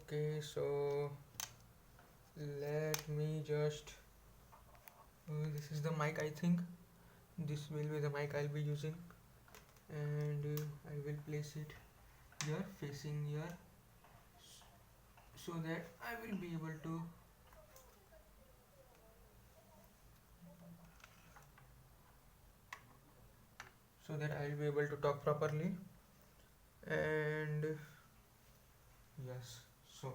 Okay, so let me just. This is the mic, I think. This will be the mic I'll be using, and I will place it here, facing here, so that I will be able to. So that I'll be able to talk properly. And yes, so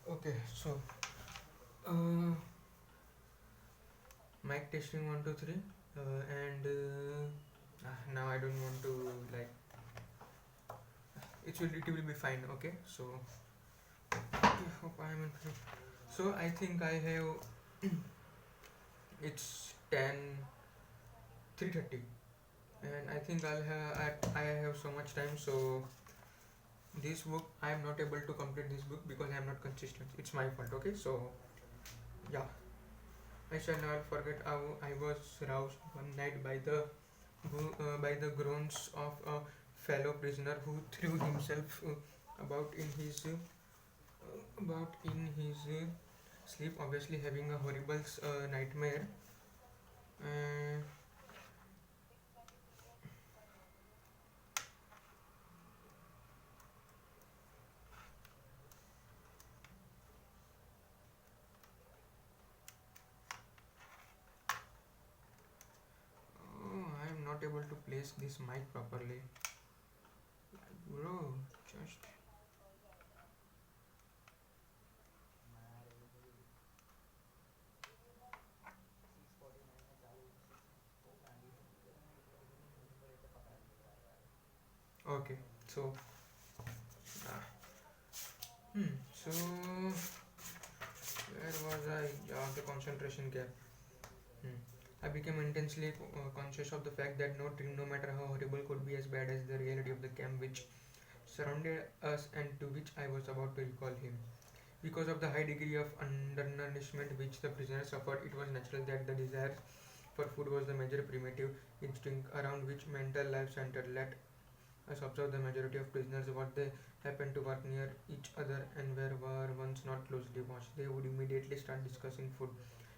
okay, so uh, mic testing 1 2 3, and now I don't want to like it will be fine. Okay, so I hope I am in. So I think I have it's 10 3:30, and I think I have so much time. So this book I am not able to complete this book because I am not consistent. It's my fault. Okay, so yeah, I shall not forget how I was roused one night by the groans of a fellow prisoner who threw himself about in his sleep, obviously having a horrible nightmare. Uh, I am not able to place this mic properly, bro. Just okay. So, uh, so where was I? Yeah, the concentration gap. Hmm. I became intensely conscious of the fact that no dream, no matter how horrible, could be as bad as the reality of the camp which surrounded us and to which I was about to recall him. Because of the high degree of undernourishment which the prisoners suffered, it was natural that the desire for food was the major primitive instinct around which mental life centered. Let us observe the majority of prisoners what they happened to work near each other and were once not closely watched. They would immediately start discussing food.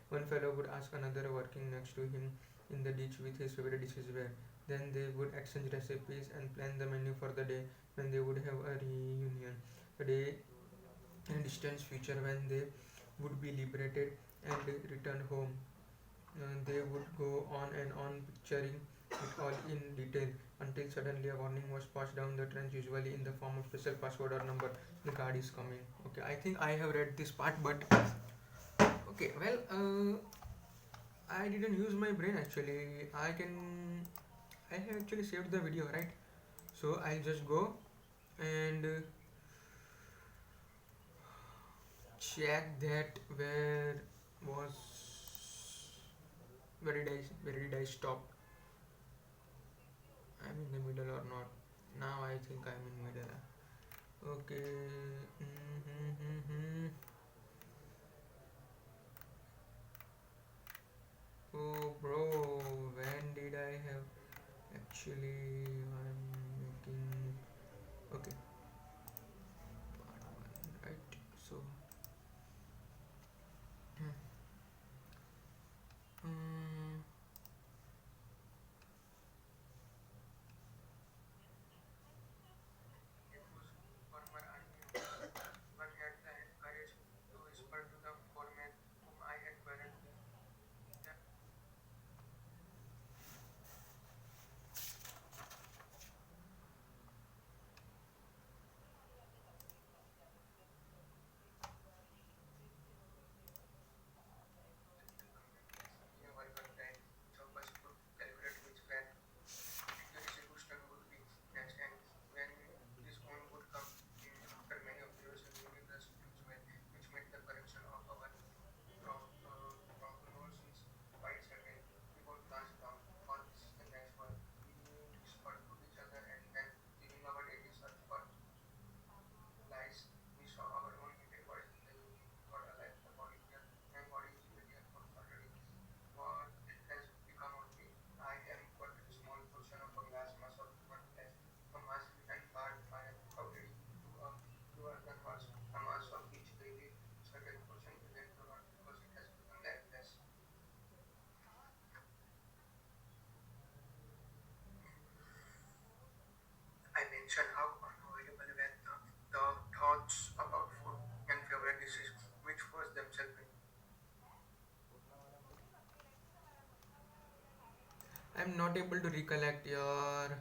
One fellow would ask another working next to him in the ditch with his favorite dishes were. Then they would exchange recipes and plan the menu for the day when they would have a reunion. The day in a distant future when they would be liberated and return home. They would go on and on picturing it all in detail until suddenly a warning was passed down the trench, usually in the form of special password or number. The guard is coming. Okay, I think I have read this part, but okay, well, I didn't use my brain actually. I have actually saved the video, right? So I'll just go and check that was where did I stop? I'm in the middle or not? Now I think I'm in middle. Okay. Mm-hmm. Oh, bro, when did I have actually? I'm making. Okay, part one, right? So, um, it was former army officer. One had the courage to whisper to the foreman whom I had quarreled with. I'm not able to recollect your.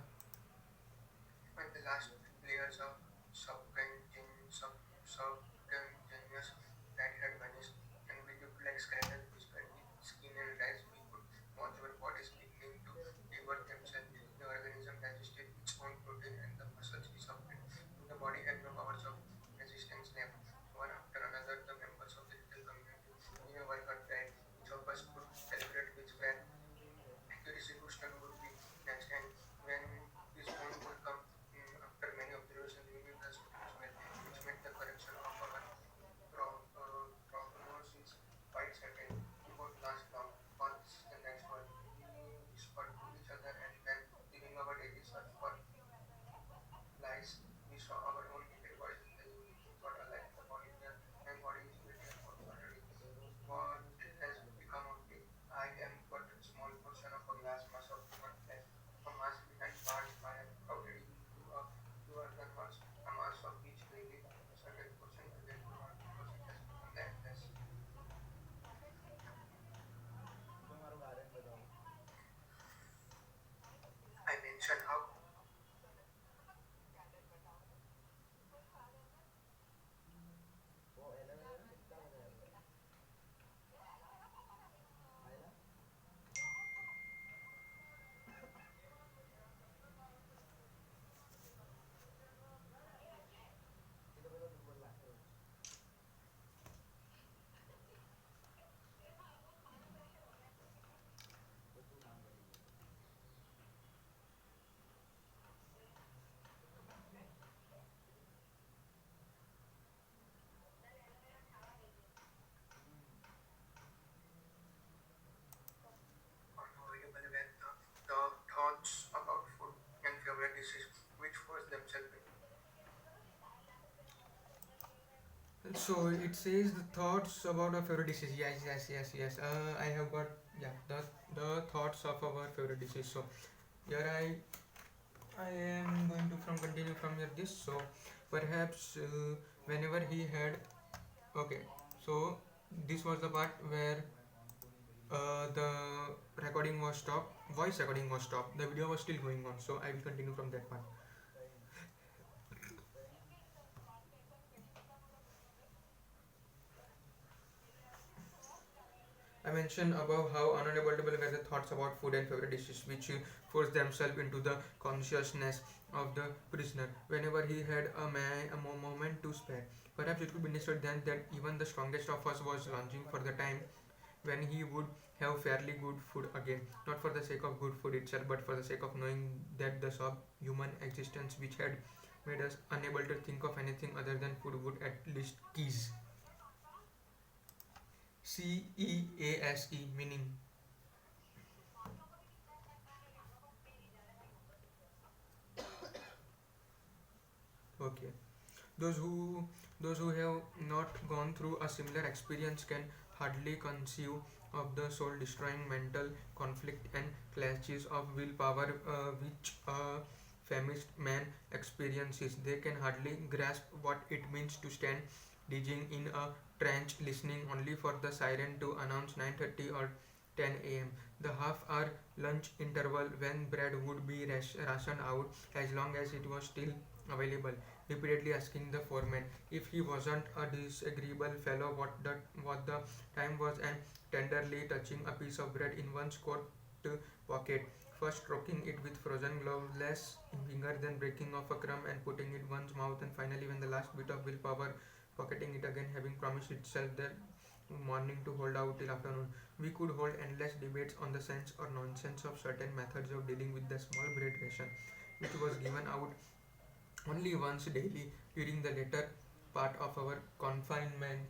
So it says the thoughts about our favorite dishes. Yes, yes, yes, yes. I have got, yeah, the thoughts of our favorite dishes. So here I am going to from continue from here this. So perhaps whenever he had, okay. So this was the part where the recording was stopped, voice recording was stopped, the video was still going on, so I will continue from that part. I mentioned above how unavoidable were the thoughts about food and favorite dishes which force themselves into the consciousness of the prisoner whenever he had a moment to spare. Perhaps it could be understood then that even the strongest of us was longing for the time when he would have fairly good food again, not for the sake of good food itself, but for the sake of knowing that the subhuman existence which had made us unable to think of anything other than food would at least cease. CEASE meaning. Okay. Those who those who have not gone through a similar experience can hardly conceive of the soul destroying mental conflict and clashes of willpower which a famished man experiences. They can hardly grasp what it means to stand digging in a trench listening only for the siren to announce 9:30 or 10 a.m. The half hour lunch interval when bread would be rationed out as long as it was still available, repeatedly asking the foreman if he wasn't a disagreeable fellow what the time was, and tenderly touching a piece of bread in one's coat pocket, first stroking it with frozen gloveless finger, then breaking off a crumb and putting it in one's mouth, and finally, when the last bit of willpower, pocketing it again, having promised itself that morning to hold out till afternoon. We could hold endless debates on the sense or nonsense of certain methods of dealing with the small bread ration, which was given out only once daily during the later part of our confinement.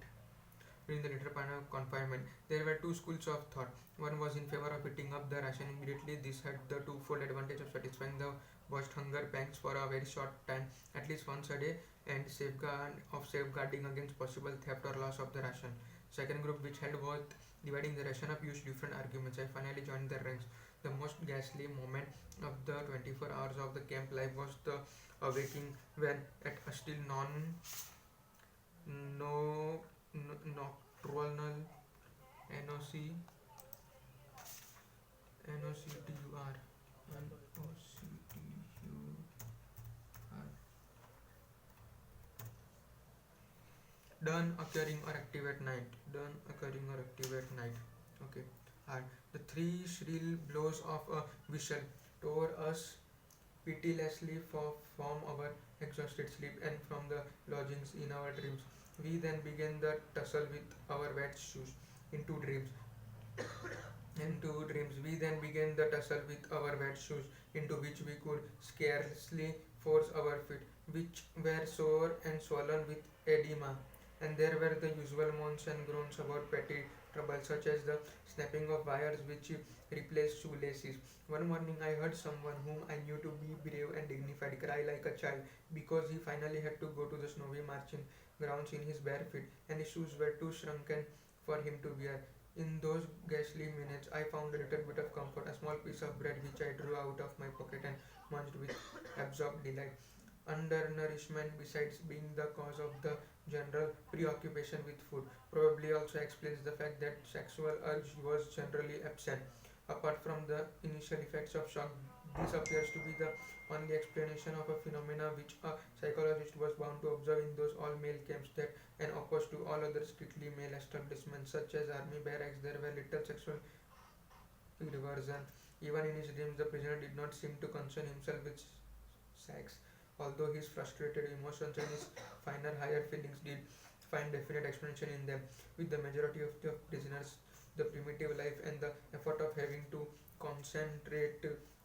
During the later part of confinement, there were two schools of thought. One was in favor of eating up the ration immediately. This had the twofold advantage of satisfying the worst hunger pangs for a very short time, at least once a day, and safeguarding against possible theft or loss of the ration. Second group, which held both dividing the ration up, used different arguments. I finally joined their ranks. The most ghastly moment of the 24 hours of the camp life was the awaking when, at a still no, nocturnal NOC NOCTUR Done occurring or active at night. Done occurring or active at night. Okay. And the three shrill blows of a whistle tore us pitilessly from our exhausted sleep and from the lodgings in our dreams. We then began the tussle with our wet shoes into dreams. Into dreams. We then began the tussle with our wet shoes, into which we could scarcely force our feet, which were sore and swollen with edema. And there were the usual moans and groans about petty troubles, such as the snapping of wires which replaced shoelaces. One morning I heard someone whom I knew to be brave and dignified cry like a child because he finally had to go to the snowy marching grounds in his bare feet, and his shoes were too shrunken for him to wear. In those ghastly minutes, I found a little bit of comfort, a small piece of bread which I drew out of my pocket and munched with absorbed delight. Undernourishment, besides being the cause of the general preoccupation with food, probably also explains the fact that sexual urge was generally absent. Apart from the initial effects of shock, this appears to be the only explanation of a phenomena which a psychologist was bound to observe in those all male camps that, and opposed to all other strictly male establishments such as army barracks, there were little sexual perversion. Even in his dreams, the prisoner did not seem to concern himself with sex, although his frustrated emotions and his finer, higher feelings did find definite explanation in them. With the majority of the prisoners, the primitive life and the effort of having to concentrate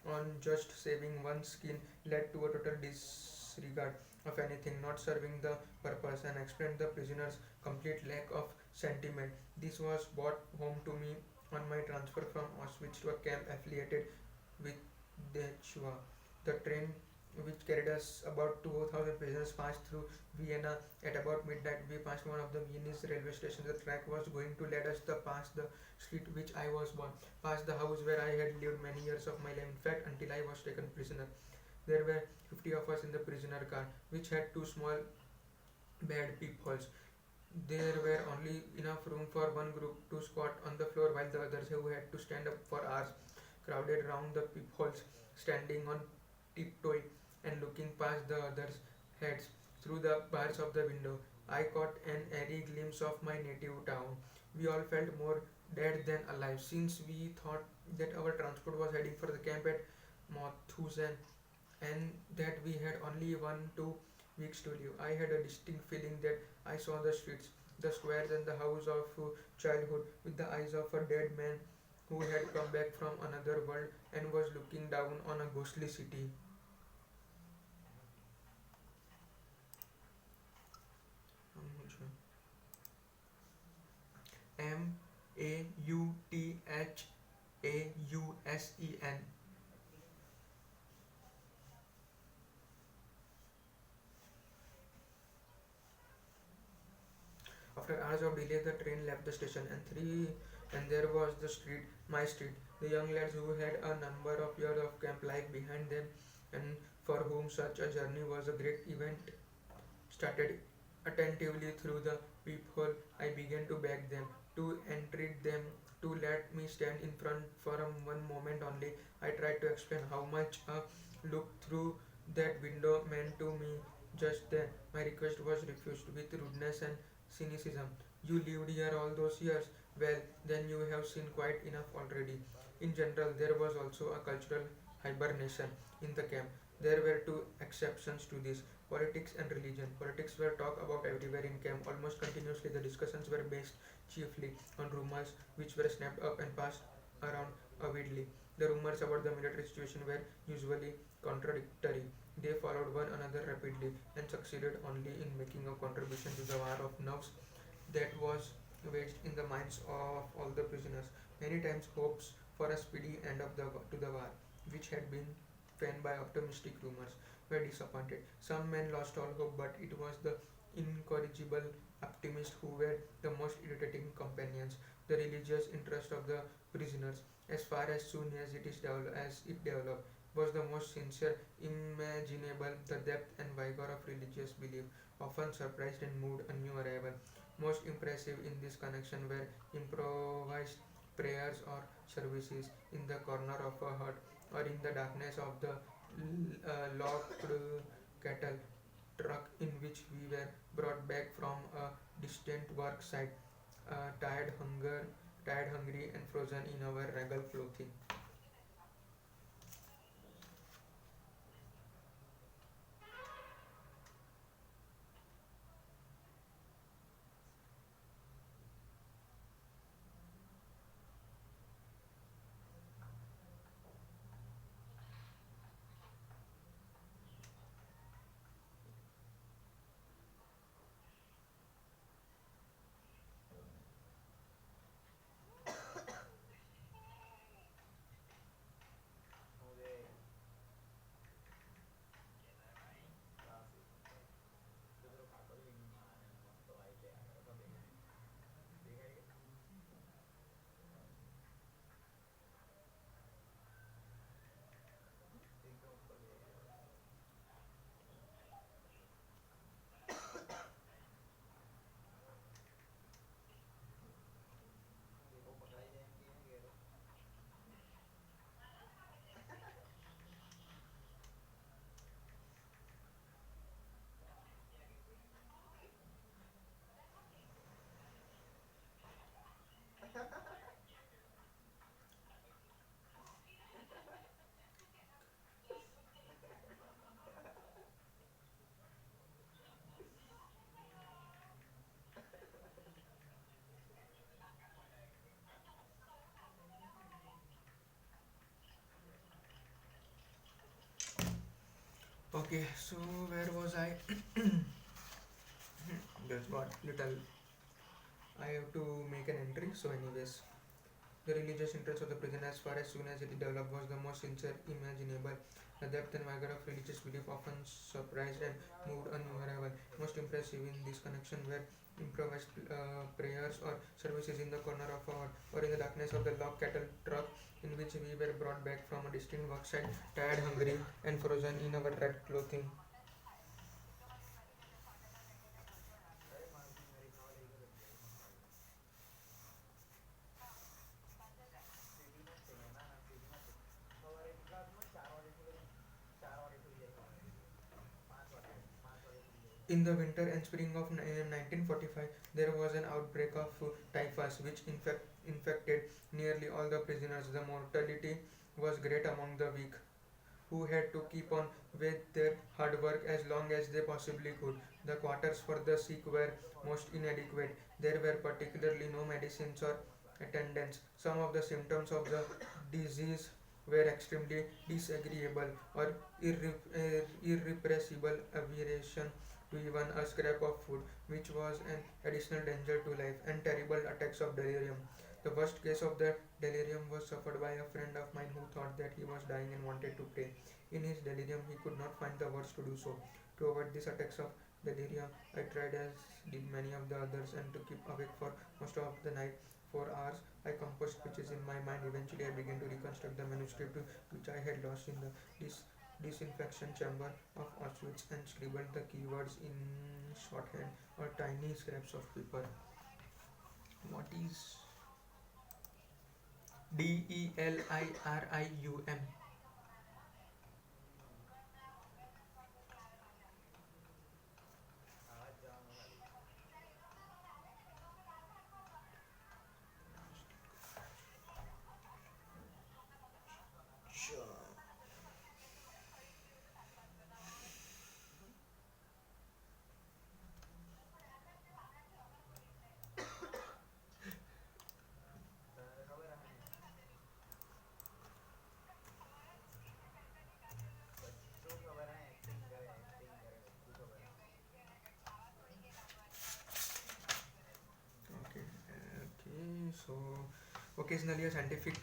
on just saving one's skin led to a total disregard of anything not serving the purpose and explained the prisoner's complete lack of sentiment. This was brought home to me on my transfer from Auschwitz to a camp affiliated with Dachau. The train which carried us about 2,000 prisoners passed through Vienna at about midnight. We passed one of the Viennese railway stations. The track was going to lead us past the street which I was born, past the house where I had lived many years of my life, in fact, until I was taken prisoner. There were 50 of us in the prisoner car, which had two small bad peepholes. There were only enough room for one group to squat on the floor while the others, who had to stand up for hours, crowded round the peepholes, standing on tiptoe and looking past the others' heads through the bars of the window. I caught an airy glimpse of my native town. We all felt more dead than alive, since we thought that our transport was heading for the camp at Mauthausen and that we had only 1 2 weeks to live. I had a distinct feeling that I saw the streets, the squares, and the house of childhood with the eyes of a dead man who had come back from another world and was looking down on a ghostly city. Mauthausen. After hours of delay, the train left the station, and there was the street, my street. The young lads who had a number of years of camp life behind them, and for whom such a journey was a great event, started attentively through the peephole. I began to beg them, to entreat them to let me stand in front for one moment only. I tried to explain how much a look through that window meant to me. Just then, my request was refused with rudeness and cynicism. You lived here all those years. Well, then you have seen quite enough already. In general, there was also a cultural hibernation in the camp. There were two exceptions to this: politics and religion. Politics were talked about everywhere in camp almost continuously. The discussions were based chiefly on rumors which were snapped up and passed around avidly. The rumors about the military situation were usually contradictory. They followed one another rapidly and succeeded only in making a contribution to the war of nerves that was waged in the minds of all the prisoners. Many times hopes for a speedy end of the war, which had been fanned by optimistic rumors, were disappointed. Some men lost all hope, but it was the incorrigible optimists who were the most irritating companions. The religious interest of the prisoners, as far as soon as it developed, was the most sincere imaginable. The depth and vigor of religious belief often surprised and moved a new arrival. Most impressive in this connection were improvised prayers or services in the corner of a hut or in the darkness of the locked cattle truck in which we were brought back from a distant work site, tired, tired, hungry, and frozen in our regal clothing. Okay, so where was I? Just got little. I have to make an entry. So, anyways, the religious interest of the prison, as far as soon as it developed, was the most sincere imaginable. The depth and vigor of religious belief often surprised and moved a new arrival. Most impressive in this connection were improvised prayers or services in the corner of our or in the darkness of the log cattle truck in which we were brought back from a distant worksite, tired, hungry, and frozen in our red clothing. In the winter and spring of 1945, there was an outbreak of typhus which infected nearly all the prisoners. The mortality was great among the weak, who had to keep on with their hard work as long as they possibly could. The quarters for the sick were most inadequate. There were particularly no medicines or attendants. Some of the symptoms of the disease were extremely disagreeable or irrepressible aberration to even a scrap of food, which was an additional danger to life, and terrible attacks of delirium. The worst case of the delirium was suffered by a friend of mine who thought that he was dying and wanted to pray. In his delirium, he could not find the words to do so. To avoid these attacks of delirium, I tried, as did many of the others, and to keep awake for most of the night. For hours, I composed speeches in my mind. Eventually, I began to reconstruct the manuscript which I had lost in the disinfection chamber of Auschwitz and scribbled the keywords in shorthand or tiny scraps of paper. What is DELIRIUM? Okay, okay. So, occasionally a scientific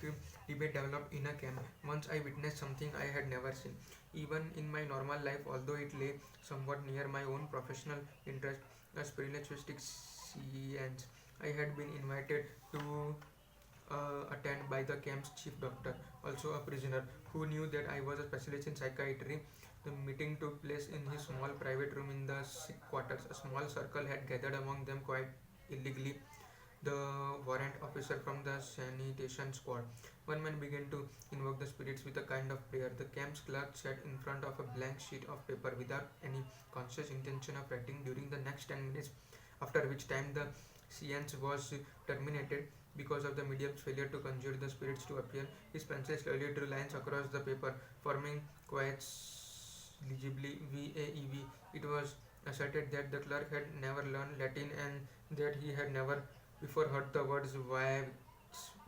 debate developed in a camp. Once I witnessed something I had never seen. Even in my normal life, although it lay somewhat near my own professional interest as spiritualistic science, I had been invited to attend by the camp's chief doctor, also a prisoner, who knew that I was a specialist in psychiatry. The meeting took place in his small private room in the sick quarters. A small circle had gathered among them quite illegally. the warrant officer from the sanitation squad. One man began to invoke the spirits with a kind of prayer. The camp's clerk sat in front of a blank sheet of paper without any conscious intention of writing during the next 10 minutes, after which time the seance was terminated. Because of the medium's failure to conjure the spirits to appear, his pencil slowly drew lines across the paper, forming quite legibly VAEV. It was asserted that the clerk had never learned Latin and that he had never before heard the words "Vax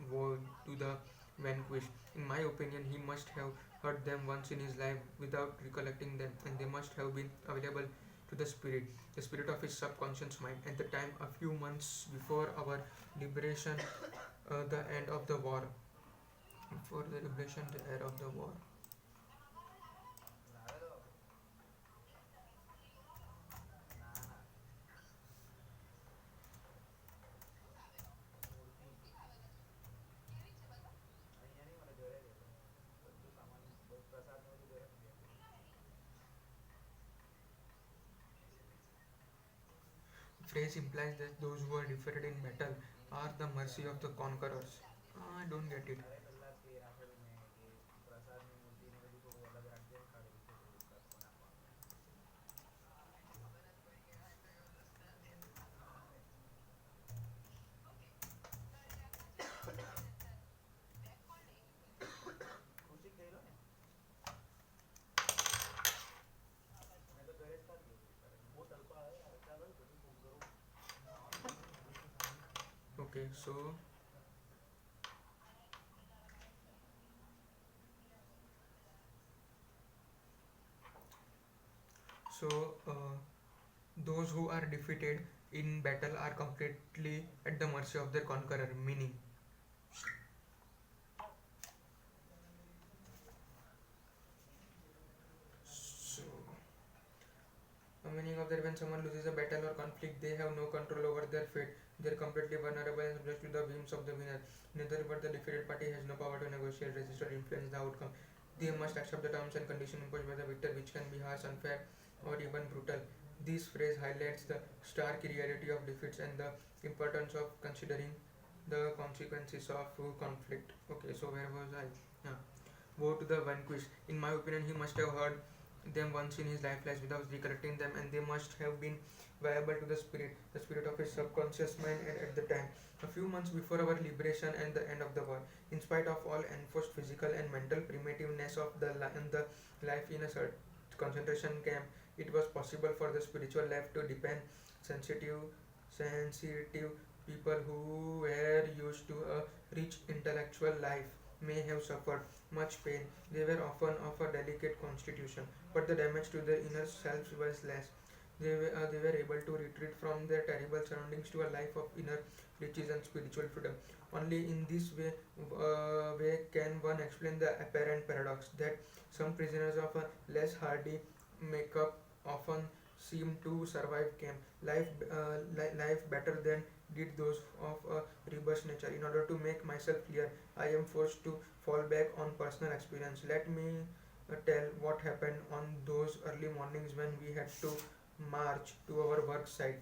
woe to the vanquished." In my opinion, he must have heard them once in his life without recollecting them, and they must have been available to the spirit of his subconscious mind, at the time a few months before our liberation, the end of the war. For the liberation, the end of the war. Phrase implies that those who are defeated in battle are the mercy of the conquerors. I don't get it. Okay, so those who are defeated in battle are completely at the mercy of their conqueror. Meaning, so a meaning of that when someone loses a battle or conflict, they have no control over their fate. They are completely vulnerable and subject to the whims of the winner. In other words, the defeated party has no power to negotiate, resist, or influence the outcome. They must accept the terms and conditions imposed by the victor, which can be harsh, unfair, or even brutal. This phrase highlights the stark reality of defeats and the importance of considering the consequences of conflict. Okay, so where was I? Yeah. Woe to the vanquished. In my opinion, he must have heard them once in his life flash without recollecting them, and they must have been viable to the spirit of his subconscious mind at the time, a few months before our liberation and the end of the war. In spite of all enforced physical and mental primitiveness of the life in a concentration camp, it was possible for the spiritual life to depend. Sensitive, sensitive people who were used to a rich intellectual life may have suffered much pain. They were often of a delicate constitution, but the damage to their inner selves was less. They were able to retreat from their terrible surroundings to a life of inner riches and spiritual freedom. Only in this way can one explain the apparent paradox that some prisoners of a less hardy makeup often seem to survive camp life better than did those of a robust nature. In order to make myself clear, I am forced to fall back on personal experience. Let me tell what happened on those early mornings when we had to march to our work site.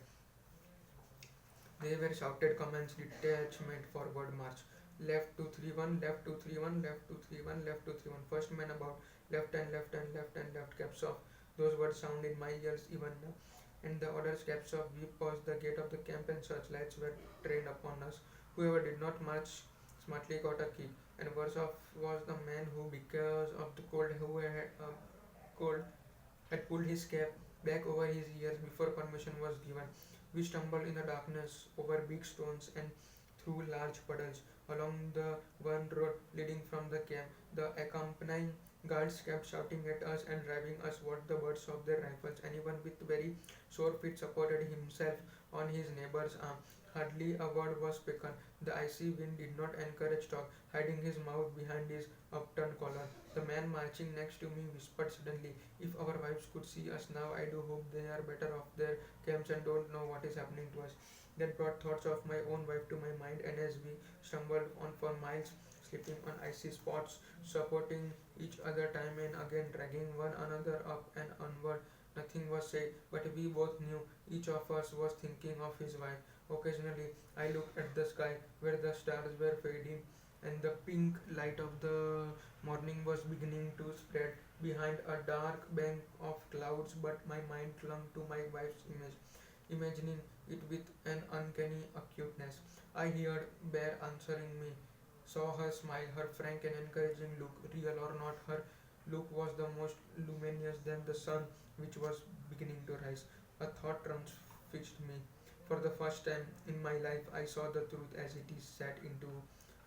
They were shouted commands: detachment, forward march, left 231, left 231, left 231, left 231. First man about, left and left and left and left, caps off. Those words sound in my ears even now. And the orders, caps off. We paused the gate of the camp and searchlights were trained upon us. Whoever did not march smartly got a kick. And worse off was the man who, because of the cold, had pulled his cap back over his ears before permission was given. We stumbled in the darkness over big stones and through large puddles along the one road leading from the camp. The accompanying guards kept shouting at us and driving us toward the butts of their rifles. Anyone with very sore feet supported himself on his neighbor's arm. Hardly a word was spoken. The icy wind did not encourage talk, hiding his mouth behind his upturned collar. The man marching next to me whispered suddenly, "If our wives could see us now, I do hope they are better off their camps and don't know what is happening to us." That brought thoughts of my own wife to my mind, and as we stumbled on for miles, slipping on icy spots, supporting each other time and again, dragging one another up and onward, Nothing was said, but we both knew each of us was thinking of his wife. Occasionally, I looked at the sky where the stars were fading and the pink light of the morning was beginning to spread behind a dark bank of clouds, but my mind clung to my wife's image, imagining it with an uncanny acuteness. I heard Bear answering me, saw her smile, her frank and encouraging look, real or not, her look was the most luminous than the sun which was beginning to rise. A thought transfixed me. For the first time in my life, I saw the truth as it is set into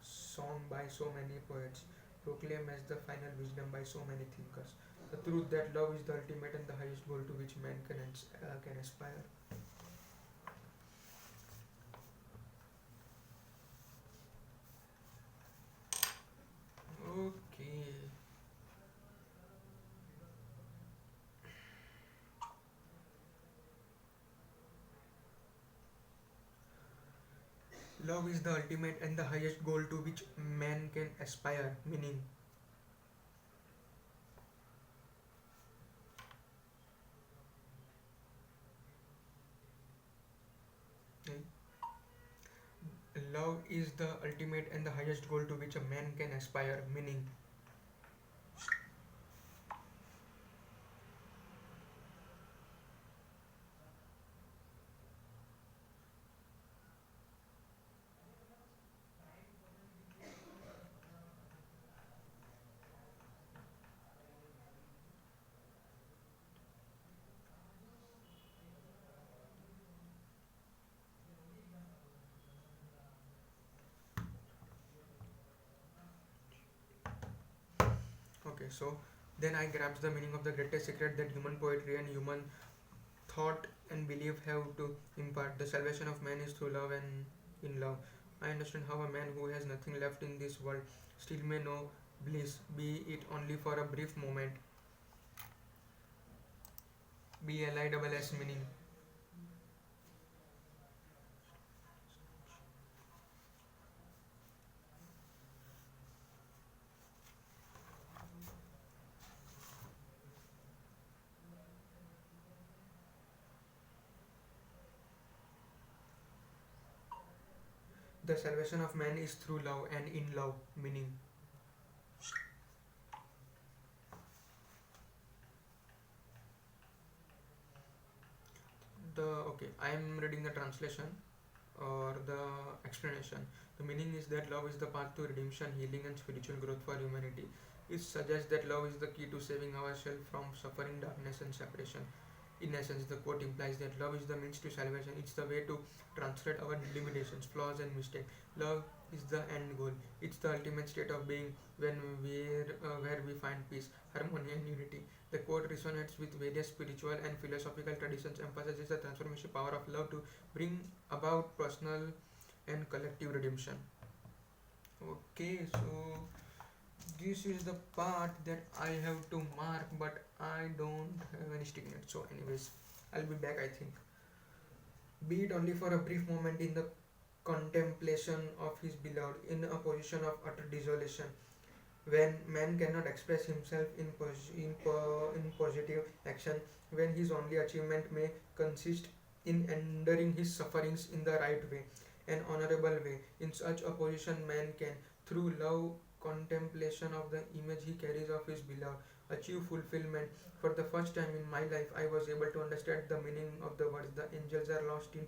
song by so many poets, proclaimed as the final wisdom by so many thinkers. The truth that love is the ultimate and the highest goal to which man can aspire. Okay. Love is the ultimate and the highest goal to which man can aspire, meaning love is the ultimate and the highest goal to which a man can aspire, meaning okay. So then I grasped the meaning of the greatest secret that human poetry and human thought and belief have to impart. The salvation of man is through love and in love. I understand how a man who has nothing left in this world still may know bliss, be it only for a brief moment. BLISS meaning. The salvation of man is through love and in love, meaning the okay. I am reading the translation or the explanation. The meaning is that love is the path to redemption, healing, and spiritual growth for humanity. It suggests that love is the key to saving ourselves from suffering, darkness, and separation. In essence, the quote implies that love is the means to salvation. It's the way to transgress our limitations, flaws, and mistakes. Love is the end goal. It's the ultimate state of being where we find peace, harmony, and unity. The quote resonates with various spiritual and philosophical traditions, emphasizes the transformative power of love to bring about personal and collective redemption. Okay, so this is the part that I have to mark, but I don't have any sticky notes. So, anyways, I'll be back. I think. Be it only for a brief moment in the contemplation of his beloved, in a position of utter desolation, when man cannot express himself in positive action, when his only achievement may consist in enduring his sufferings in the right way, an honorable way. In such a position, man can, through love, contemplation of the image he carries of his beloved, achieve fulfillment. For the first time in my life, I was able to understand the meaning of the words. The angels are lost in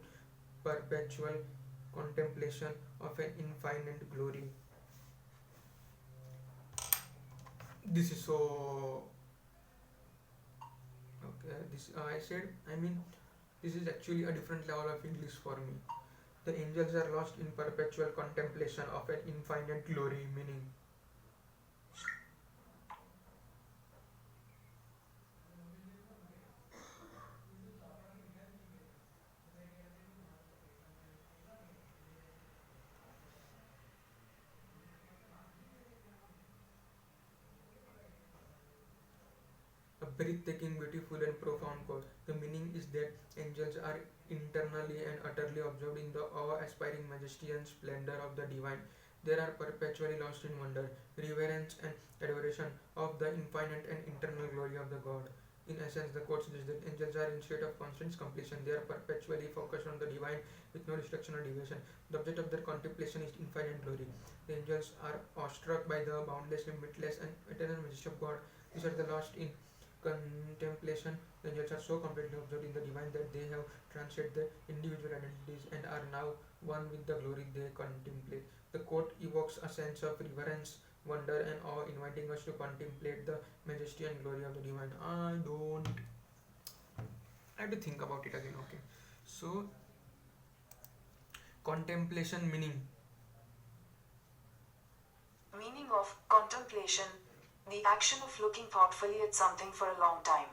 perpetual contemplation of an infinite glory. This is so okay. This I said. I mean, this is actually a different level of English for me. The angels are lost in perpetual contemplation of an infinite glory, meaning a breathtaking, beautiful, and profound cause. The meaning is that angels are internally and utterly absorbed in the awe-aspiring majesty and splendor of the divine. They are perpetually lost in wonder, reverence, and adoration of the infinite and eternal glory of the God. In essence, the quote suggests that angels are in state of constant completion. They are perpetually focused on the divine with no distraction or deviation. The object of their contemplation is infinite glory. The angels are awestruck by the boundless, limitless, and eternal majesty of God. These are the lost in contemplation. The angels are so completely absorbed in the divine that they have transcended their individual identities and are now one with the glory they contemplate. The quote evokes a sense of reverence, wonder, and awe, inviting us to contemplate the majesty and glory of the divine. I have to think about it again. Okay, so contemplation meaning. Meaning of contemplation, the action of looking thoughtfully at something for a long time.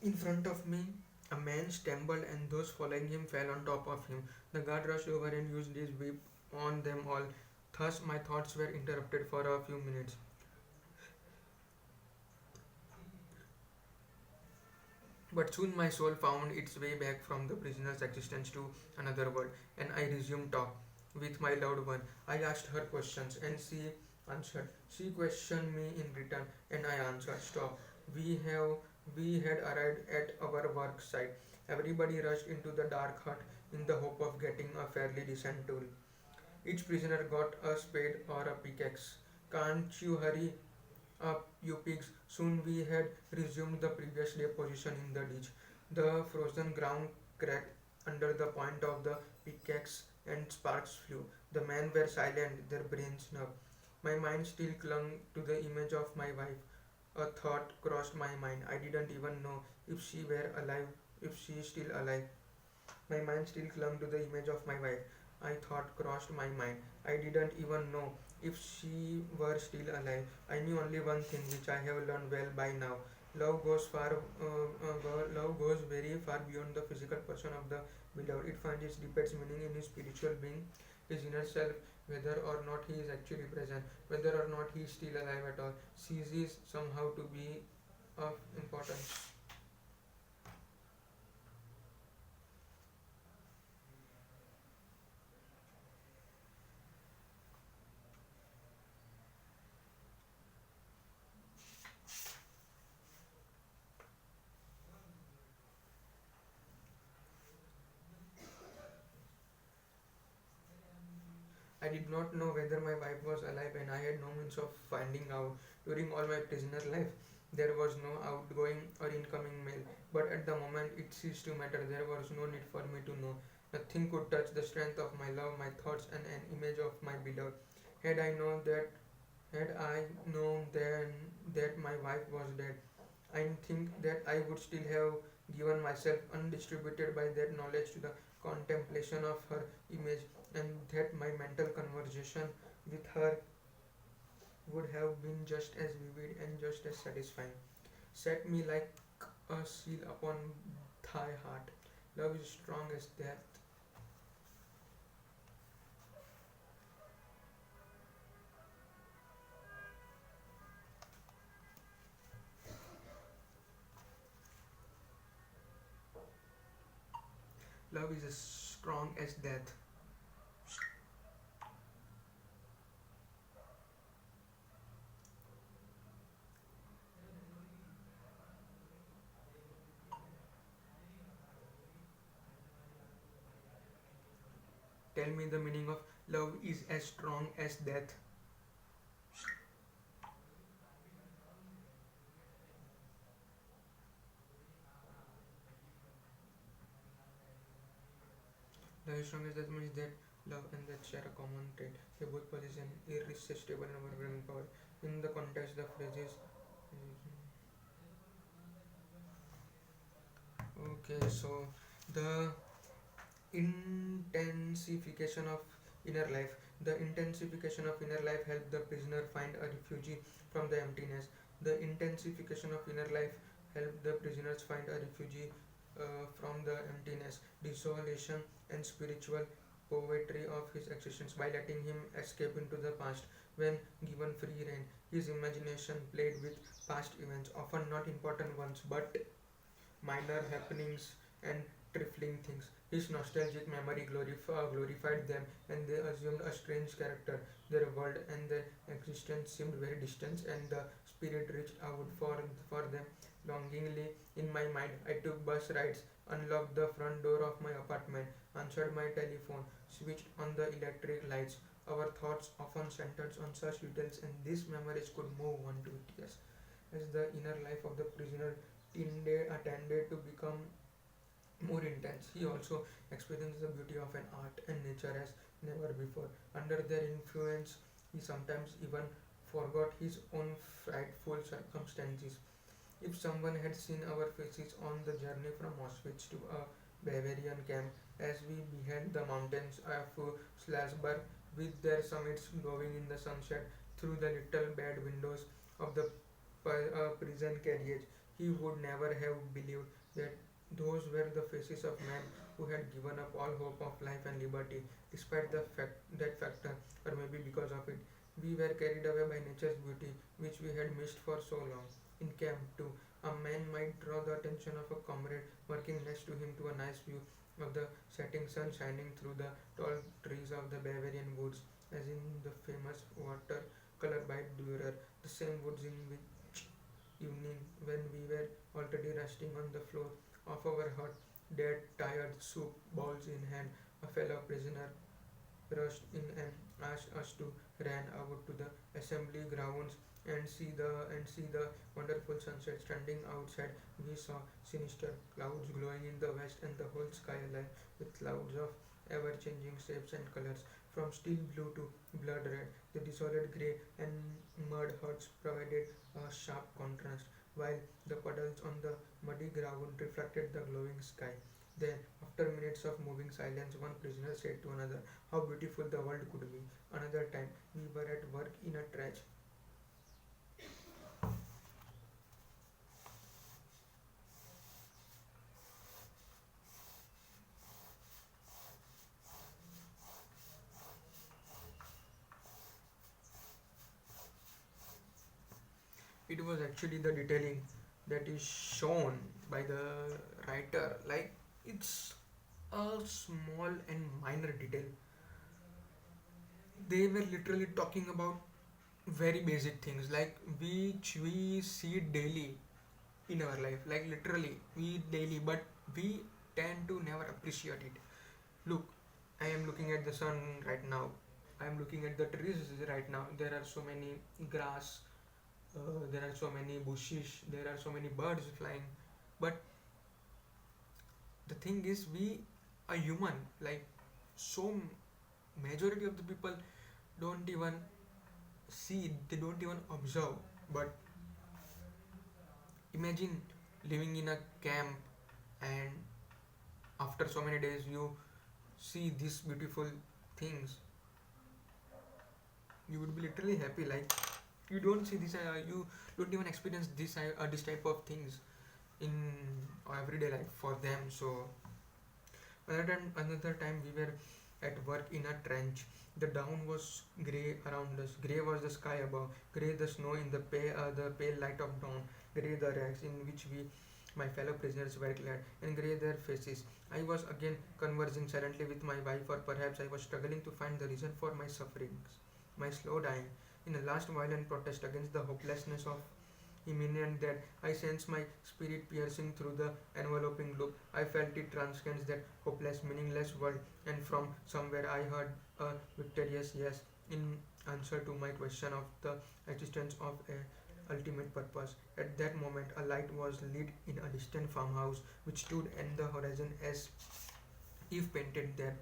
In front of me, a man stumbled and those following him fell on top of him. The guard rushed over and used his whip on them all. Thus, my thoughts were interrupted for a few minutes. But soon my soul found its way back from the prisoner's existence to another world, and I resumed talk with my loved one. I asked her questions, and she answered. She questioned me in return, and I answered. Stop. We had arrived at our work site. Everybody rushed into the dark hut in the hope of getting a fairly decent tool. Each prisoner got a spade or a pickaxe. Can't you hurry up, you pigs! Soon we had resumed the previous day position in the ditch. The frozen ground cracked under the point of the pickaxe and sparks flew. The men were silent, their brains numb. My mind still clung to the image of my wife. A thought crossed my mind. I didn't even know if she were alive, if she is still alive. My mind still clung to the image of my wife. I thought crossed my mind. I didn't even know if she were still alive. I knew only one thing which I have learned well by now. Love goes very far beyond the physical person of the beloved. It finds its deepest meaning in his spiritual being, his inner self, whether or not he is actually present, whether or not he is still alive at all, ceases somehow to be of importance. I did not know whether my wife was alive, and I had no means of finding out. During all my prisoner life, there was no outgoing or incoming mail, but at the moment it ceased to matter. There was no need for me to know. Nothing could touch the strength of my love, my thoughts, and an image of my beloved. Had I known that, had I known then that my wife was dead, I think that I would still have given myself undistributed by that knowledge to the contemplation of her image, and that my mental conversation with her would have been just as vivid and just as satisfying. Set me like a seal upon thy heart. Love is strong as death. Love is as strong as death. Tell me the meaning of love is as strong as death. The strongest that means that love and that share a common trait. They both possess an irresistible and overwhelming power. In the context, the phrases. Okay, so the intensification of inner life. The intensification of inner life helped the prisoner find a refuge from the emptiness. The intensification of inner life helped the prisoners find a refuge from the emptiness, desolation, and spiritual poetry of his existence by letting him escape into the past. When given free rein, his imagination played with past events, often not important ones but minor happenings and trifling things. His nostalgic memory glorified them, and they assumed a strange character. Their world and their existence seemed very distant, and the spirit reached out for them longingly. In my mind, I took bus rides, unlocked the front door of my apartment, answered my telephone, switched on the electric lights. Our thoughts often centered on such details, and these memories could move on to tears. As the inner life of the prisoner tended to become more intense, he also experienced the beauty of an art and nature as never before. Under their influence, he sometimes even forgot his own frightful circumstances. If someone had seen our faces on the journey from Auschwitz to a Bavarian camp, as we beheld the mountains of Schlasberg with their summits glowing in the sunset through the little bed windows of the prison carriage, he would never have believed that those were the faces of men who had given up all hope of life and liberty. Despite that factor, or maybe because of it, we were carried away by nature's beauty, which we had missed for so long. In camp too, a man might draw the attention of a comrade working next to him to a nice view of the setting sun shining through the tall trees of the Bavarian woods, as in the famous watercolor by Dürer, the same woods in which evening when we were already resting on the floor of our hut, dead, tired, soup bowls in hand, a fellow prisoner rushed in and asked us to run out to the assembly grounds and see the wonderful sunset standing outside. We saw sinister clouds glowing in the west and the whole sky alive with clouds of ever changing shapes and colors, from steel blue to blood red. The desolate grey and mud huts provided a sharp contrast, while the puddles on the muddy ground reflected the glowing sky. Then, after minutes of moving silence, one prisoner said to another, "How beautiful the world could be." Another time, we were at work in a trench. It was actually the detailing that is shown by the writer. Like, it's a small and minor detail. They were literally talking about very basic things like which we see daily in our life, like literally we daily, but we tend to never appreciate it. Look, I am looking at the sun right now. I am looking at the trees right now. There are so many grass, there are so many bushes, there are so many birds flying. But the thing is, we are human. Like, so majority of the people don't even see, they don't even observe. But imagine living in a camp, and after so many days you see these beautiful things, you would be literally happy. Like, you don't see this, you don't even experience this type of things in everyday life for them. So another time we were at work in a trench. The dawn was grey around us. Grey was the sky above. Grey the snow in the pale light of dawn. Grey the rags in which my fellow prisoners were clad, and grey their faces. I was again conversing silently with my wife, or perhaps I was struggling to find the reason for my sufferings, my slow dying, in a last violent protest against the hopelessness of imminent death. I sensed my spirit piercing through the enveloping gloom. I felt it transcends that hopeless, meaningless world, and from somewhere I heard a victorious yes in answer to my question of the existence of a ultimate purpose. At that moment, a light was lit in a distant farmhouse which stood in the horizon as if painted there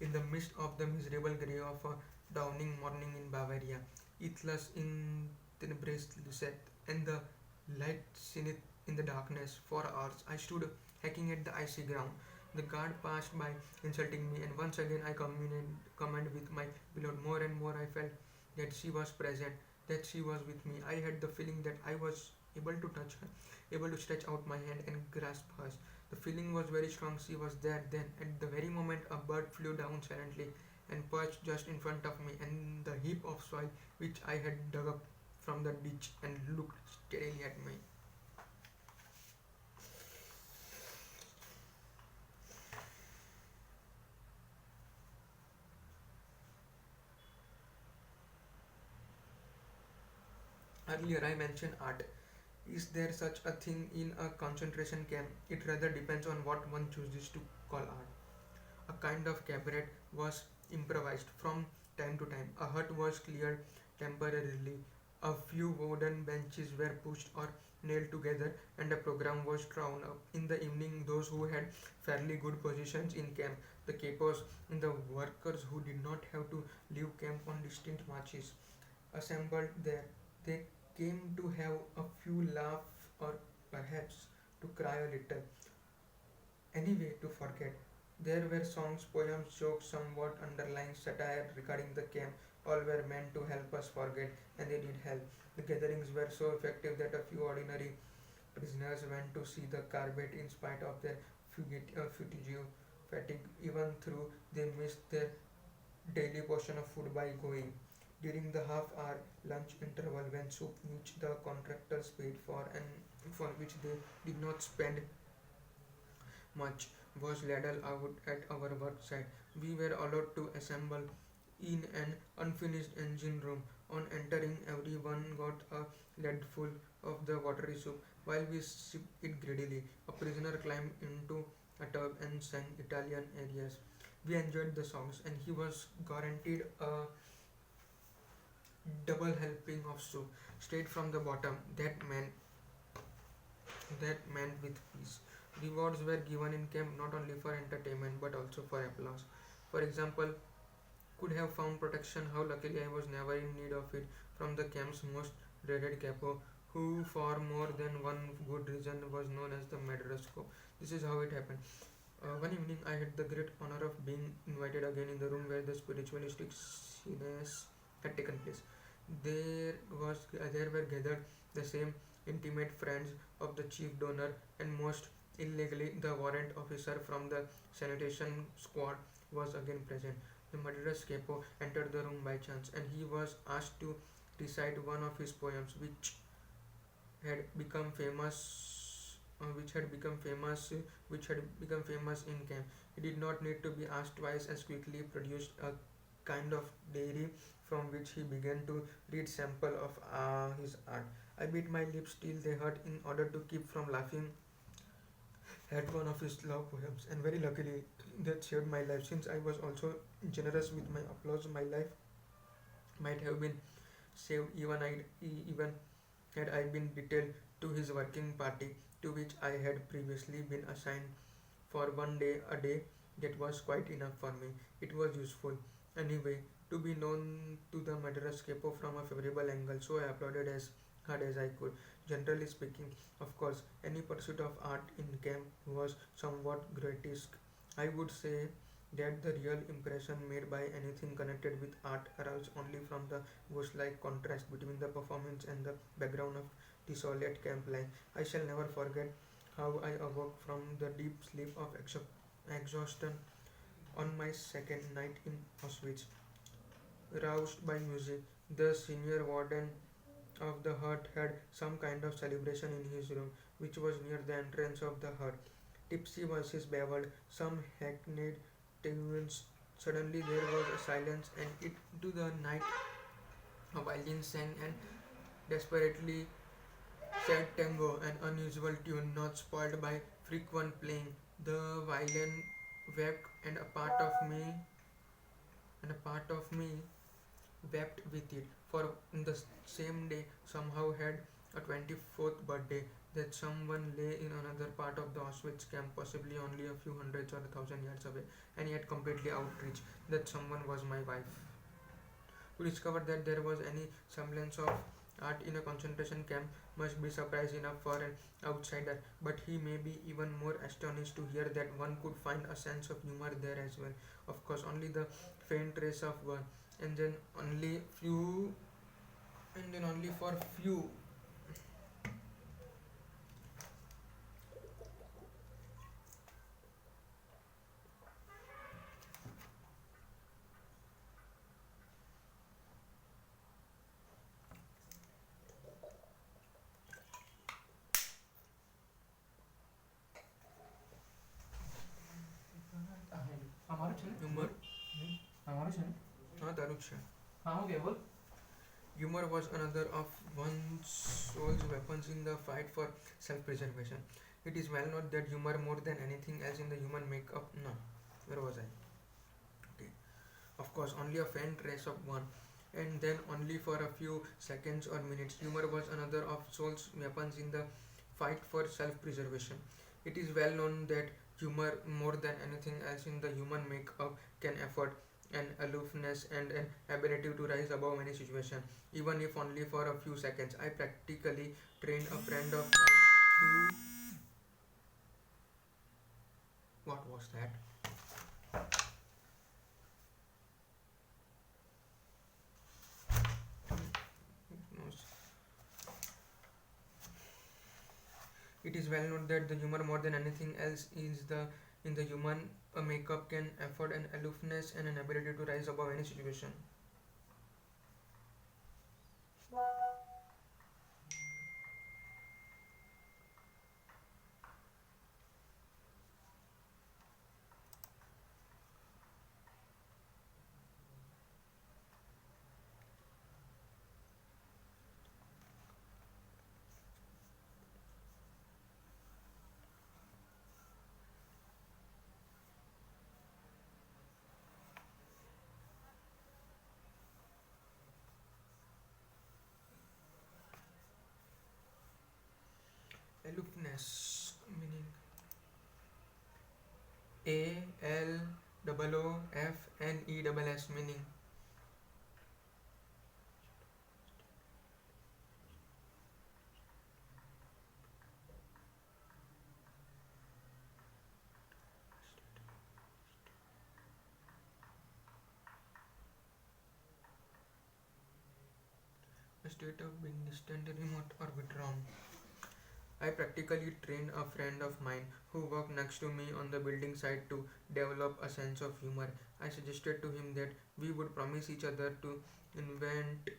in the midst of the miserable grey of a dawning morning in Bavaria. Ethless in tenebris lucet, and the light shineth in the darkness. For hours I stood hacking at the icy ground. The guard passed by, insulting me, and once again I communed with my beloved. More and more I felt that she was present, that she was with me. I had the feeling that I was able to touch her, able to stretch out my hand and grasp hers. The feeling was very strong. She was there. Then, at the very moment, a bird flew down silently and perched just in front of me, and the heap of soil which I had dug up from the ditch, and looked steadily at me. Earlier I mentioned art. Is there such a thing in a concentration camp? It rather depends on what one chooses to call art. A kind of cabaret was improvised from time to time. A hut was cleared temporarily. A few wooden benches were pushed or nailed together, and a program was drawn up. In the evening, those who had fairly good positions in camp, the capos and the workers who did not have to leave camp on distant marches, assembled there. They came to have a few laughs or perhaps to cry a little. Anyway, to forget. There were songs, poems, jokes, somewhat underlying satire regarding the camp. All were meant to help us forget, and they did help. The gatherings were so effective that a few ordinary prisoners went to see the Carbet in spite of their fugitive fatigue, even though they missed their daily portion of food by going. During the half-hour lunch interval, when soup, which the contractors paid for and for which they did not spend much, was ladled out at our work site. We were allowed to assemble in an unfinished engine room. On entering, everyone got a ladful of the watery soup. While we sipped it greedily, a prisoner climbed into a tub and sang Italian arias. We enjoyed the songs, and he was guaranteed a double helping of soup straight from the bottom. That meant with peace. Rewards were given in camp not only for entertainment but also for applause. For example, could have found protection. How luckily I was never in need of it from the camp's most dreaded capo, who for more than one good reason was known as the Madrasco. This is how it happened. One evening I had the great honor of being invited again in the room where the spiritualistic scenes had taken place. There were gathered the same intimate friends of the chief donor, and most illegally the warrant officer from the sanitation squad was again present. The murderous capo entered the room by chance, and he was asked to recite one of his poems, had become famous, which had become famous in camp. He did not need to be asked twice, as quickly produced a kind of diary from which he began to read sample of his art. I bit my lips till they hurt in order to keep from laughing at one of his love poems, and very luckily that saved my life. Since I was also generous with my applause, my life might have been saved even had I been detailed to his working party, to which I had previously been assigned for one day a day. That was quite enough for me. It was useful. Anyway, to be known to the Madras capo from a favorable angle, so I applauded as hard as I could. Generally speaking, of course, any pursuit of art in camp was somewhat grotesque. I would say that the real impression made by anything connected with art arose only from the ghost-like contrast between the performance and the background of desolate camp life. I shall never forget how I awoke from the deep sleep of exhaustion on my second night in Auschwitz, roused by music. The senior warden of the hut had some kind of celebration in his room, which was near the entrance of the hut. Tipsy voices babbled some hackneyed tunes. Suddenly there was a silence, and into the night a violin sang an desperately sad tango, an unusual tune not spoiled by frequent playing. The violin wept, and a part of me wept with it. For in the same day somehow had a 24th birthday, that someone lay in another part of the Auschwitz camp, possibly only a few hundreds or a thousand yards away, and yet completely outreach. That someone was my wife. To discover that there was any semblance of art in a concentration camp must be surprise enough for an outsider, but he may be even more astonished to hear that one could find a sense of humor there as well. Of course, only the faint trace of one, and then only few, and then only for few. અમારું છે ને Humor. અમારું છે ને हाँ तारुक છે. હા હું કે બોલ Humor was another of one's soul's weapons in the fight for self-preservation. It is well known that humor, more than anything else in the human makeup, no, where was I? Okay. Of course, only a faint trace of one, and then only for a few seconds or minutes. Humor was another of soul's weapons in the fight for self-preservation. It is well known that humor, more than anything else in the human makeup, can afford an aloofness and an ability to rise above any situation, even if only for a few seconds. I practically trained a friend of mine who. What was that? No. It is well known that the humor, more than anything else, is the in the human makeup can afford an aloofness and an ability to rise above any situation. Aloofness meaning ALOOFNESS meaning a state of being distant, remote, or withdrawn. I practically trained a friend of mine who worked next to me on the building site to develop a sense of humor. I suggested to him that we would promise each other to invent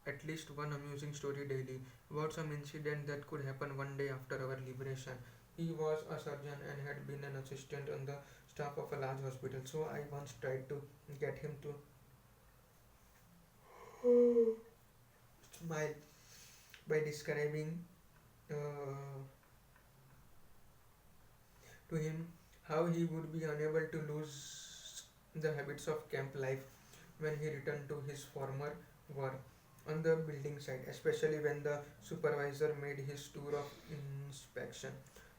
at least one amusing story daily about some incident that could happen one day after our liberation. He was a surgeon and had been an assistant on the staff of a large hospital, so I once tried to get him to smile by describing uh, to him how he would be unable to lose the habits of camp life when he returned to his former work on the building site, especially when the supervisor made his tour of inspection.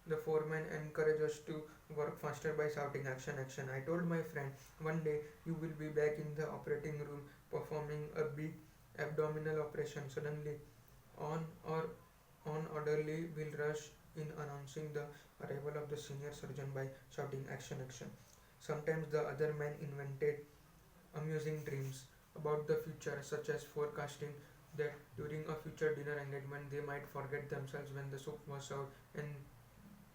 The foreman encouraged us to work faster by shouting action, action. I told my friend, one day you will be back in the operating room performing a big abdominal operation. Suddenly, on or on orderly will rush in announcing the arrival of the senior surgeon by shouting action, action. Sometimes the other men invented amusing dreams about the future, such as forecasting that during a future dinner engagement they might forget themselves when the soup was served and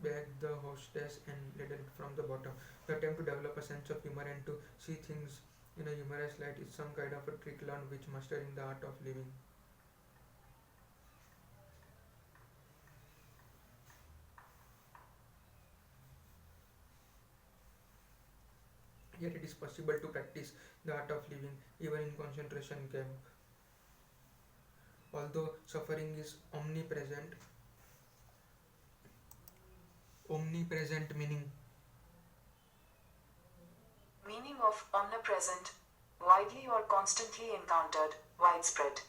beg the hostess and ladle it from the bottom. The attempt to develop a sense of humor and to see things in a humorous light is some kind of a trick learned which mastering the art of living. Yet it is possible to practice the art of living even in concentration camp. Although suffering is omnipresent meaning Meaning of omnipresent, widely or constantly encountered, widespread.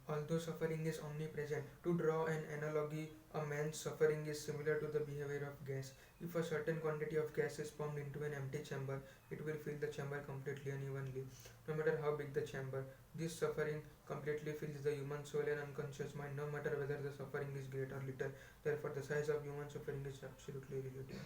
Although suffering is omnipresent, to draw an analogy, a man's suffering is similar to the behavior of gas. If a certain quantity of gas is pumped into an empty chamber, it will fill the chamber completely unevenly, no matter how big the chamber. This suffering completely fills the human soul and unconscious mind, no matter whether the suffering is great or little. Therefore, the size of human suffering is absolutely relative.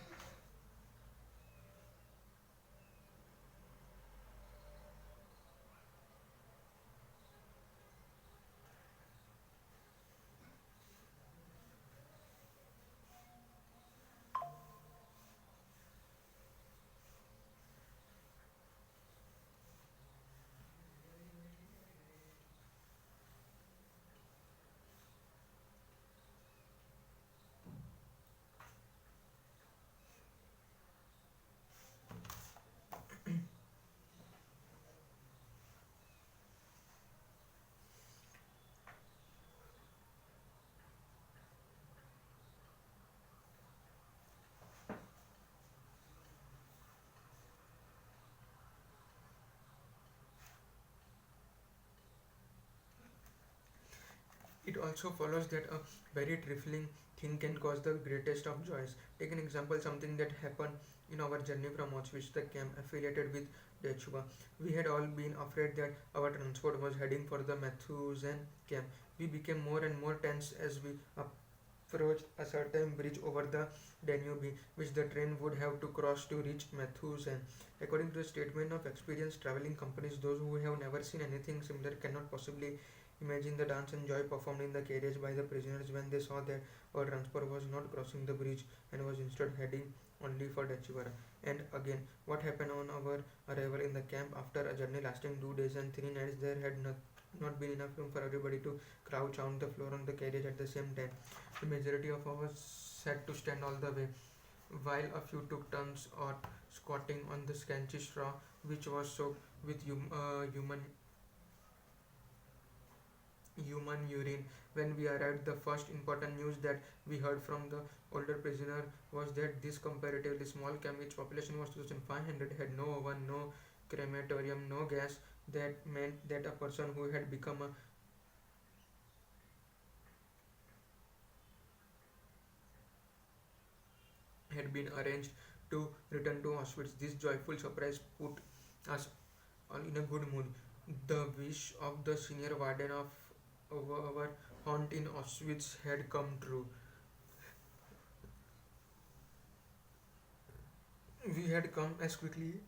It also follows that a very trifling thing can cause the greatest of joys. Take an example, something that happened in our journey from Auschwitz, the camp affiliated with Dachauer. We had all been afraid that our transport was heading for the Mauthausen camp. We became more and more tense as we approached a certain bridge over the Danube, which the train would have to cross to reach Mauthausen. According to a statement of experienced traveling companies, those who have never seen anything similar cannot possibly imagine the dance and joy performed in the carriage by the prisoners when they saw that our transport was not crossing the bridge and was instead heading only for Dachauer. And again, what happened on our arrival in the camp after a journey lasting 2 days and 3 nights? There had not been enough room for everybody to crouch on the floor on the carriage at the same time. The majority of us had to stand all the way, while a few took turns or squatting on the scanty straw, which was soaked with human urine. When we arrived, the first important news that we heard from the older prisoner was that this comparatively small camp, which population was 2,500, had no oven, no crematorium, no gas. That meant that a person who had become a had been arranged to return to Auschwitz. This joyful surprise put us all in a good mood. The wish of the senior warden of our haunt in Auschwitz had come true. We had come as quickly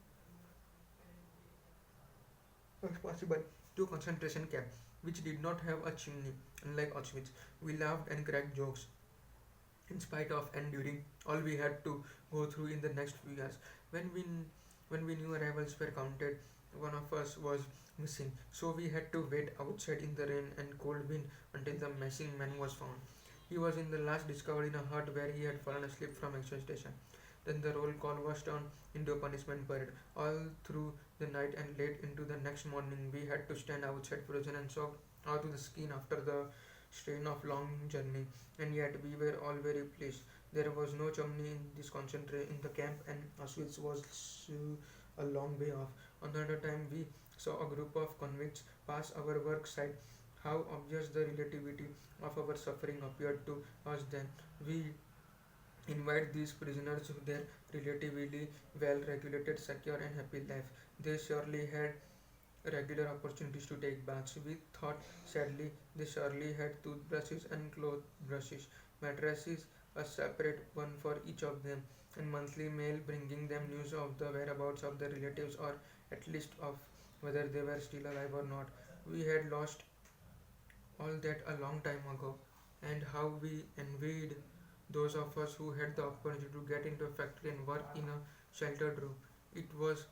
as possible to concentration camp, which did not have a chimney. Unlike Auschwitz, we laughed and cracked jokes in spite of and during all we had to go through in the next few years. When we when we knew arrivals were counted, one of us was missing, so we had to wait outside in the rain and cold wind until the missing man was found. He was in the last discovered in a hut where he had fallen asleep from exhaustion. Then the roll call was turned into a punishment parade. All through the night and late into the next morning, we had to stand outside frozen and soaked out to the skin after the strain of long journey. And yet we were all very pleased. There was no chimney in this concentrate in the camp, and Auschwitz was a long way off. On the other time, we saw a group of convicts pass our work site. How obvious the relativity of our suffering appeared to us then. We invite these prisoners to their relatively well regulated, secure, and happy life. They surely had regular opportunities to take baths. We thought sadly they surely had toothbrushes and cloth brushes, mattresses, a separate one for each of them, and monthly mail bringing them news of the whereabouts of their relatives or at least of whether they were still alive or not. We had lost all that a long time ago, and how we envied those of us who had the opportunity to get into a factory and work in a sheltered room. It was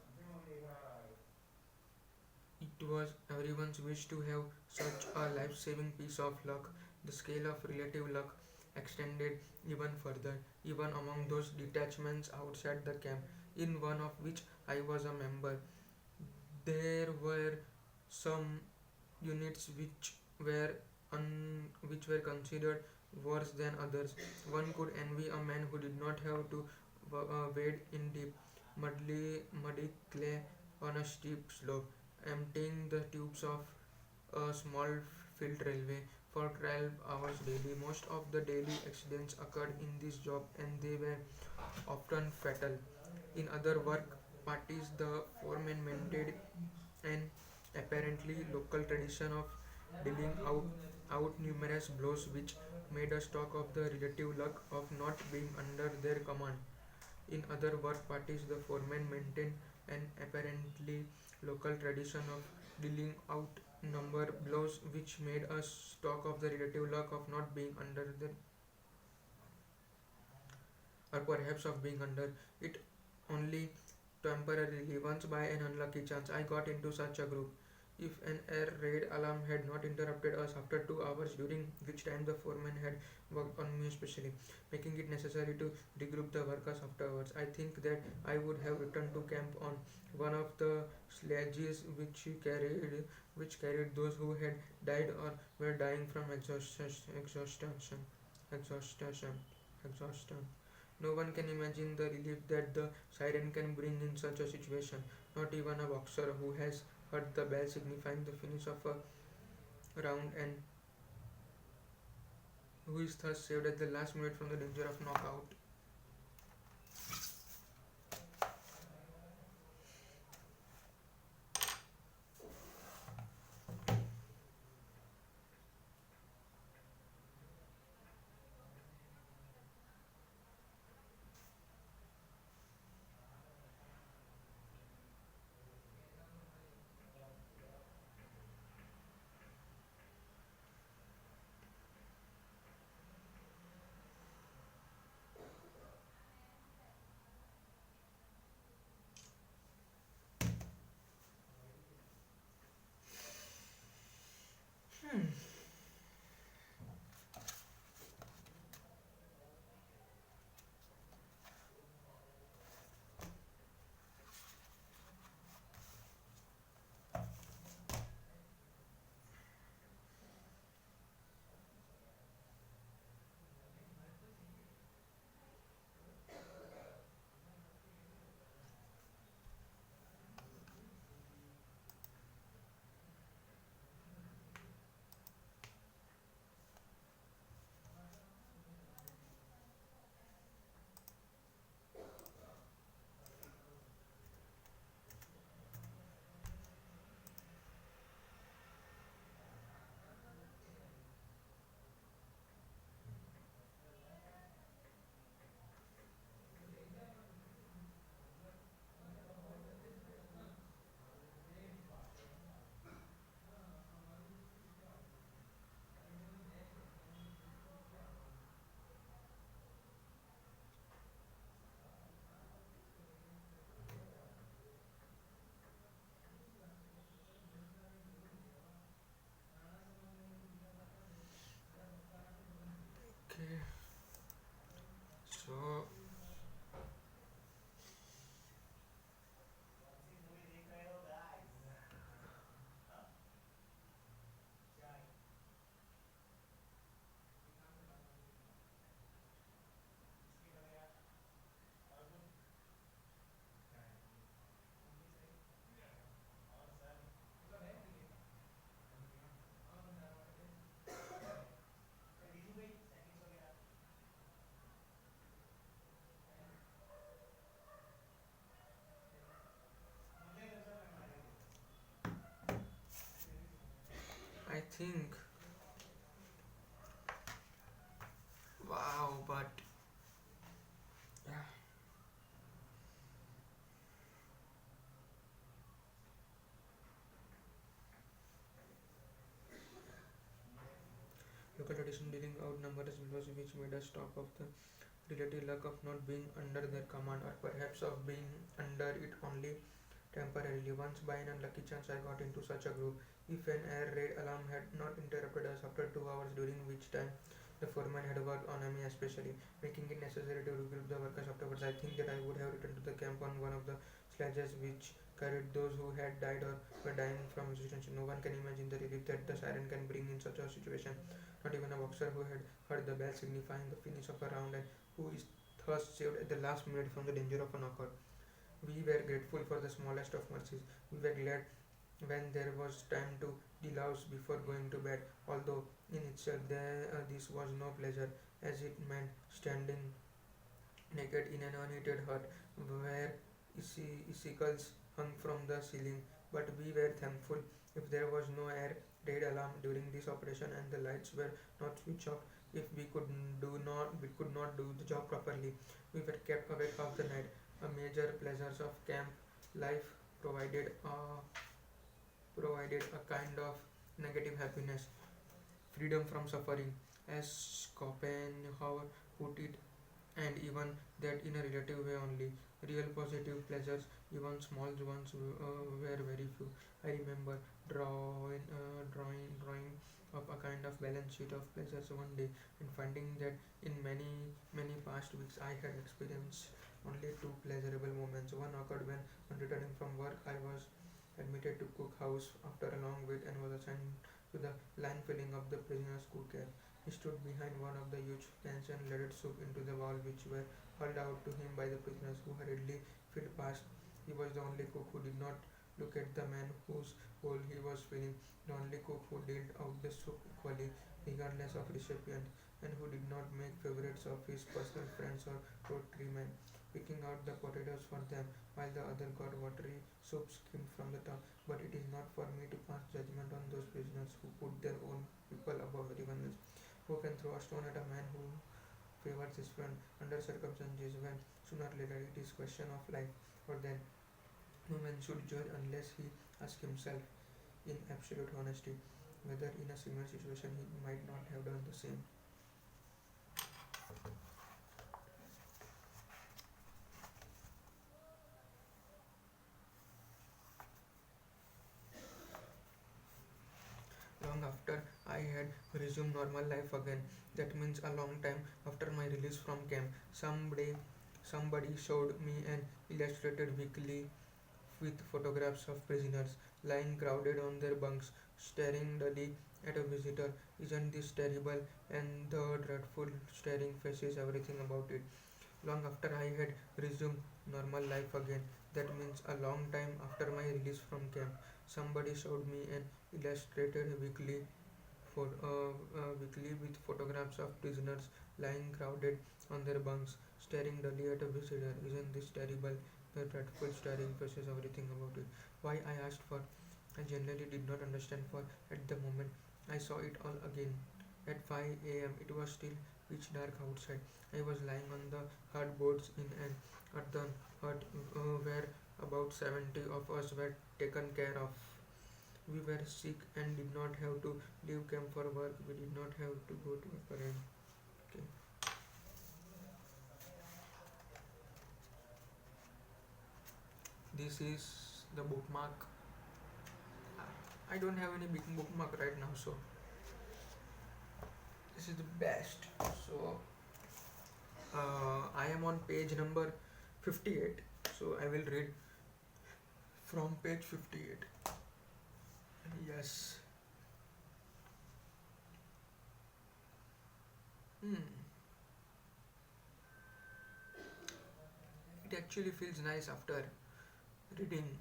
it was everyone's wish to have such a life-saving piece of luck. The scale of relative luck extended even further, even among those detachments outside the camp, in one of which I was a member. There were some units which were considered worse than others. One could envy a man who did not have to wade in deep, muddy clay on a steep slope, emptying the tubes of a small filled railway for 12 hours daily. Most of the daily accidents occurred in this job and they were often fatal. In other work parties, the foreman maintained an apparently local tradition of dealing out numerous blows which made us talk of the relative luck of not being under their command. In other work parties, the foreman maintained an apparently local tradition of dealing out number blows which made us talk of the relative luck of not being under the or perhaps of being under it only temporarily. Once by an unlucky chance I got into such a group. If an air raid alarm had not interrupted us after 2 hours, during which time the foreman had worked on me especially, making it necessary to regroup the workers afterwards, I think that I would have returned to camp on one of the sledges which carried those who had died or were dying from exhaustion, exhaustion. No one can imagine the relief that the siren can bring in such a situation. Not even a boxer who has heard the bell signifying the finish of a round and who is thus saved at the last minute from the danger of knockout. Hmm. Okay, so I think, wow, but yeah. Local tradition dealing out numerous blows which made us talk of the relative luck of not being under their command, or perhaps of being under it only temporarily. Once by an unlucky chance I got into such a group. If an air raid alarm had not interrupted us after 2 hours, during which time the foreman had worked on me especially, making it necessary to regroup the workers afterwards, I think that I would have returned to the camp on one of the sledges which carried those who had died or were dying from exhaustion. No one can imagine the relief that the siren can bring in such a situation. Not even a boxer who had heard the bell signifying the finish of a round and who is thus saved at the last minute from the danger of a knockout. We were grateful for the smallest of mercies. We were glad when there was time to delouse before going to bed, although in itself this was no pleasure, as it meant standing naked in an unheated hut where icicles hung from the ceiling. But we were thankful if there was no air raid alarm during this operation and the lights were not switched off. If we could not do the job properly, we were kept awake half the night. A major pleasures of camp life provided uh, provided a kind of negative happiness, freedom from suffering, as Schopenhauer put it, and even that in a relative way only. Real positive pleasures, even small ones, were very few. I remember drawing up a kind of balance sheet of pleasures one day and finding that in many past weeks I had experienced only two pleasurable moments. One occurred when, on returning from work, I was admitted to cook house after a long wait and was assigned to the line filling of the prisoner's cooker. He stood behind one of the huge cans and ladled soup into the bowl which were hauled out to him by the prisoners who hurriedly filled past. He was the only cook who did not look at the man whose bowl he was filling, the only cook who dealt out the soup equally, regardless of recipient. and who did not make favorites of his personal friends or rotary men, picking out the potatoes for them, while the other got watery soup skimmed from the top. But it is not for me to pass judgment on those prisoners who put their own people above everyone else. Who can throw a stone at a man who favors his friend under circumstances when sooner or later it is question of life or death? No man should judge unless he asks himself in absolute honesty whether in a similar situation he might not have done the same. Long after I had resumed normal life again, that means a long time after my release from camp, somebody showed me an illustrated weekly with photographs of prisoners lying crowded on their bunks, staring dully at a visitor. Isn't this terrible? And the dreadful staring faces, everything about it. Long after I had resumed normal life again, that means a long time after my release from camp, somebody showed me an illustrated weekly with photographs of prisoners lying crowded on their bunks, staring dully at a visitor. Isn't this terrible? The dreadful staring faces, everything about it. Why, I asked for. I genuinely did not understand, for at the moment I saw it all again. At 5 a.m. it was still pitch dark outside. I was lying on the hard boards in an earthen hut where about 70 of us were taken care of. We were sick and did not have to leave camp for work. We did not have to go to a parade. Okay. This is the bookmark. I don't have any big bookmark right now, so this is the best. So I am on page number 58. So I will read from page 58. Yes. Hmm. It actually feels nice after reading.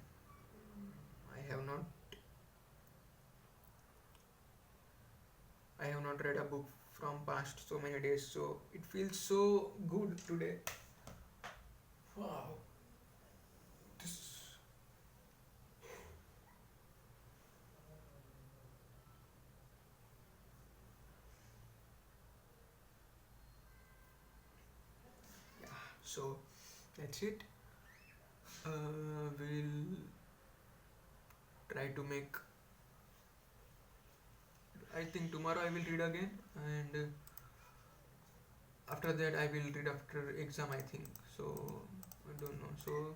I have not I have not read a book from past so many days, so it feels so good today. Wow. This yeah. So that's it. We'll try to make. I think tomorrow I will read again, and after that I will read after exam. I think so. I don't know. So.